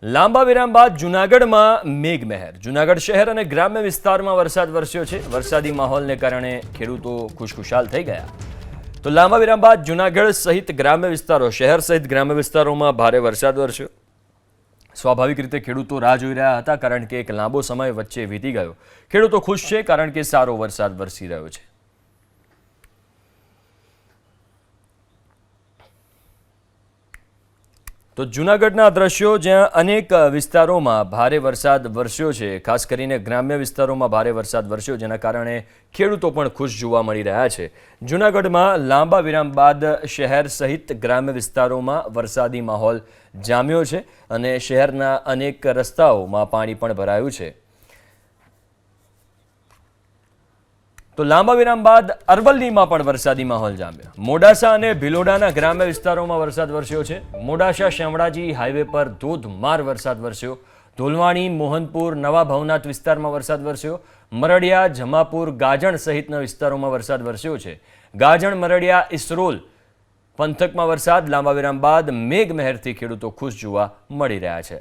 લાંબા વિરામ બાદ જૂનાગઢમાં મેઘમહેર. જૂનાગઢ શહેર અને ગ્રામ્ય વિસ્તારમાં વરસાદ વરસ્યો છે. વરસાદી માહોલને કારણે ખેડૂતો ખુશખુશાલ થઈ ગયા. તો લાંબા વિરામ બાદ જૂનાગઢ સહિત ગ્રામ્ય વિસ્તારો, શહેર સહિત ગ્રામ્ય વિસ્તારોમાં ભારે વરસાદ વરસ્યો. સ્વાભાવિક રીતે ખેડૂતો રાહ જોઈ રહ્યા હતા, કારણ કે એક લાંબો સમય વચ્ચે વીતી ગયો. ખેડૂતો ખુશ છે, કારણ કે સારો વરસાદ વરસી રહ્યો છે. તો જૂનાગઢના દ્રશ્યો, જ્યાં અનેક વિસ્તારોમાં ભારે વરસાદ વરસ્યો છે, ખાસ કરીને ગ્રામ્ય વિસ્તારોમાં ભારે વરસાદ વરસ્યો, જેના કારણે ખેડૂતો પણ ખુશ જોવા મળી રહ્યા છે. જૂનાગઢમાં લાંબા વિરામ બાદ શહેર સહિત ગ્રામ્ય વિસ્તારોમાં વરસાદી માહોલ જામ્યો છે અને શહેરના અનેક રસ્તાઓમાં પાણી પણ ભરાયું છે. તો લાંબા વિરામ બાદ અરવલ્લીમાં પણ વરસાદી માહોલ જામ્યો. મોડાસા અને ભિલોડાના ગ્રામ્ય વિસ્તારોમાં વરસાદ વરસ્યો છે. મોડાસા શામળાજી હાઈવે પર ધોધમાર વરસાદ વરસ્યો. ધોલવાણી, મોહનપુર, નવા ભવનાથ વિસ્તારમાં વરસાદ વરસ્યો. મરડિયા, જમાપુર, ગાજણ સહિતના વિસ્તારોમાં વરસાદ વરસ્યો છે. ગાજણ, મરડિયા, ઇસરોલ પંથકમાં વરસાદ. લાંબા વિરામ બાદ મેઘમહેરથી ખેડૂતો ખુશ જોવા મળી રહ્યા છે.